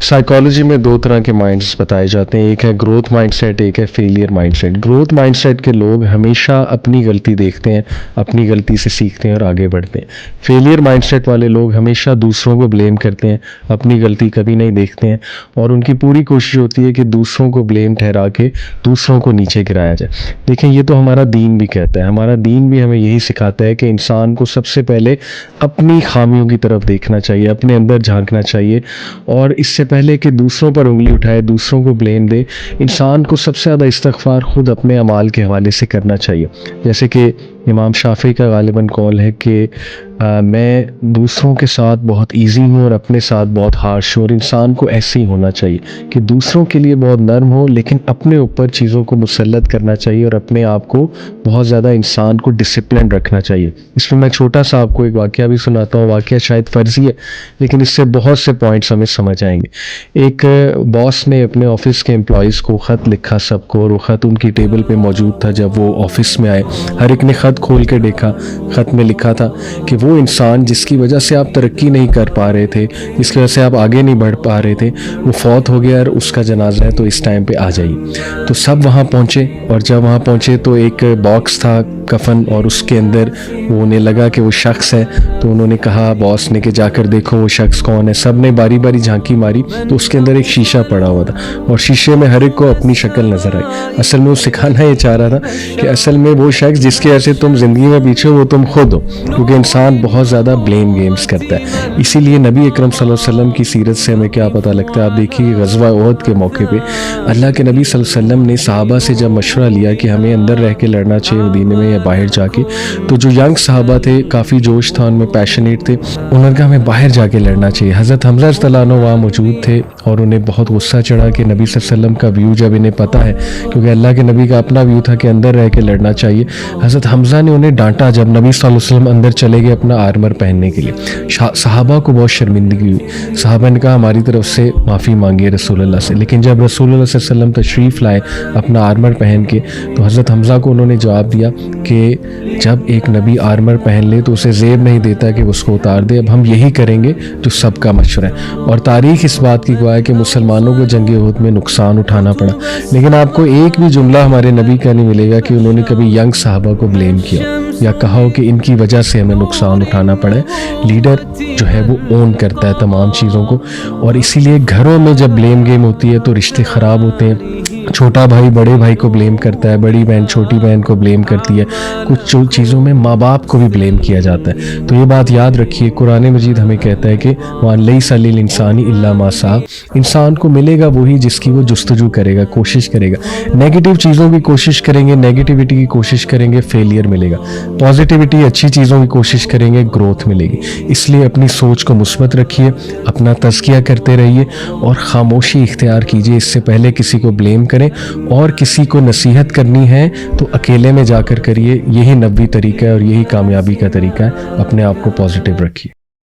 Psychology میں دو طرح کے مائنڈس بتائے جاتے ہیں، ایک ہے گروتھ مائنڈ سیٹ، ایک ہے failure mindset. Growth mindset کے لوگ ہمیشہ اپنی غلطی دیکھتے ہیں، اپنی غلطی سے سیکھتے ہیں اور آگے بڑھتے ہیں۔ فیلئر مائنڈ سیٹ والے لوگ ہمیشہ دوسروں کو بلیم کرتے ہیں، اپنی غلطی کبھی نہیں دیکھتے ہیں، اور ان کی پوری کوشش ہوتی ہے کہ دوسروں کو بلیم ٹھہرا کے دوسروں کو نیچے گرایا جائے۔ دیکھیں، یہ تو ہمارا دین بھی کہتا ہے، ہمارا دین بھی ہمیں یہی سکھاتا ہے کہ انسان کو سب سے پہلے اپنی خامیوں کی طرف دیکھنا چاہیے، اپنے اندر جھانکنا چاہیے، اور اس سے پہلے کہ دوسروں پر انگلی اٹھائے، دوسروں کو بلیم دے، انسان کو سب سے زیادہ استغفار خود اپنے اعمال کے حوالے سے کرنا چاہیے۔ جیسے کہ امام شافعی کا غالباً قول ہے کہ میں دوسروں کے ساتھ بہت ایزی ہوں اور اپنے ساتھ بہت ہارش ہوں، اور انسان کو ایسے ہی ہونا چاہیے کہ دوسروں کے لیے بہت نرم ہو، لیکن اپنے اوپر چیزوں کو مسلط کرنا چاہیے اور اپنے آپ کو بہت زیادہ انسان کو ڈسپلن رکھنا چاہیے۔ اس میں چھوٹا سا آپ کو ایک واقعہ بھی سناتا ہوں، واقعہ شاید فرضی ہے لیکن اس سے بہت سے پوائنٹس ہمیں سمجھ آئیں گے۔ ایک باس نے اپنے آفس کے امپلائیز کو خط لکھا سب کو، اور وہ خط ان کی ٹیبل پہ موجود تھا۔ جب وہ آفس میں آئے، ہر ایک نے خط کھول کے دیکھا۔ خط میں لکھا تھا کہ وہ انسان جس کی وجہ سے آپ ترقی نہیں کر پا رہے تھے، جس کی وجہ سے آپ آگے نہیں بڑھ پا رہے تھے، وہ فوت ہو گیا اور اس کا جنازہ ہے، تو اس ٹائم پہ آ جائیے۔ تو سب وہاں پہنچے، اور جب وہاں پہنچے تو ایک باکس تھا کفن، اور اس کے اندر وہ انہیں لگا کہ وہ شخص ہے، تو انہوں نے کہا باس نے کہ جا کر دیکھو وہ شخص کون ہے۔ سب نے باری باری جھانکی ماری تو اس کے اندر ایک شیشہ پڑا ہوا تھا، اور شیشے میں ہر ایک کو اپنی شکل نظر آئی۔ اصل میں وہ سکھانا یہ چاہ رہا تھا کہ اصل میں وہ شخص جس کی وجہ سے تم زندگی میں پیچھے ہو وہ تم خود ہو، کیونکہ انسان بہت زیادہ بلیم گیمز کرتا ہے۔ اسی لیے نبی اکرم صلی اللہ علیہ وسلم کی سیرت سے ہمیں کیا پتہ لگتا ہے، آپ دیکھیے غزوہ احد کے موقع پہ اللہ کے نبی صلی اللہ علیہ وسلم نے صحابہ سے جب مشورہ لیا کہ ہمیں اندر رہ کے لڑنا چاہیے مدینے میں یا باہر جا کے، تو جو ینگ صحابہ تھے کافی جوش تھا ان میں، پیشنیٹ تھے، انہوں نے کہا ہمیں باہر جا کے لڑنا چاہیے۔ حضرت حمزہ رضی اللہ عنہ وہاں موجود تھے، اور انہیں بہت غصہ چڑھا کہ نبی صلی اللہ علیہ وسلم کا ویو جب انہیں پتہ ہے، کیونکہ اللہ کے نبی کا اپنا ویو تھا کہ اندر رہ کے لڑنا چاہیے، حضرت حمزہ نے انہیں ڈانٹا جب نبی صلی اللہ علیہ وسلم اندر چلے گئے اپنا آرمر پہننے کے لیے۔ صحابہ کو بہت شرمندگی ہوئی، صحابہ نے کہا ہماری طرف سے معافی مانگیے رسول اللہ سے، لیکن جب رسول اللہ صلی اللہ علیہ وسلم تشریف لائے اپنا آرمر پہن کے، تو حضرت حمزہ کو انہوں نے جواب دیا کہ جب ایک نبی آرمر پہن لے تو اسے زیب نہیں دیتا کہ اس کو اتار دے، اب ہم یہی کریں گے جو سب کا مشورہ ہے۔ اور تاریخ اس بات کی گواہ ہے کہ مسلمانوں کو جنگ احد میں نقصان اٹھانا پڑا، لیکن آپ کو ایک بھی جملہ ہمارے نبی کا نہیں ملے گا کہ انہوں نے کبھی ینگ صحابہ کو بلیم کیا یا کہا ہو کہ ان کی وجہ سے ہمیں نقصان اٹھانا پڑا ہے۔ لیڈر جو ہے وہ اون کرتا ہے تمام چیزوں کو، اور اسی لیے گھروں میں جب بلیم گیم ہوتی ہے تو رشتے خراب ہوتے ہیں۔ چھوٹا بھائی بڑے بھائی کو بلیم کرتا ہے، بڑی بہن چھوٹی بہن کو بلیم کرتی ہے، کچھ چیزوں میں ماں باپ کو بھی بلیم کیا جاتا ہے۔ تو یہ بات یاد رکھیے، قرآن مجید ہمیں کہتا ہے کہ وَأَن لَيْسَ لِلْإِنسَانِ إِلَّا مَا سَعَىٰ، انسان کو ملے گا وہی جس کی وہ جستجو کرے گا، کوشش کرے گا۔ نیگیٹو چیزوں کی کوشش کریں گے، نیگیٹیوٹی کی کوشش کریں گے، فیلئر ملے گا۔ پازیٹیوٹی، اچھی چیزوں کی کوشش کریں گے، گروتھ ملے گی۔ اس لیے اپنی سوچ کو مثبت رکھیے، اپنا تزکیہ کرتے رہیے، اور خاموشی اختیار کیجیے اس سے پہلے کسی کو بلیم کریں، اور کسی کو نصیحت کرنی ہے تو اکیلے میں جا کر کریے۔ یہی نبوی طریقہ ہے اور یہی کامیابی کا طریقہ ہے۔ اپنے آپ کو پازیٹیو رکھیے۔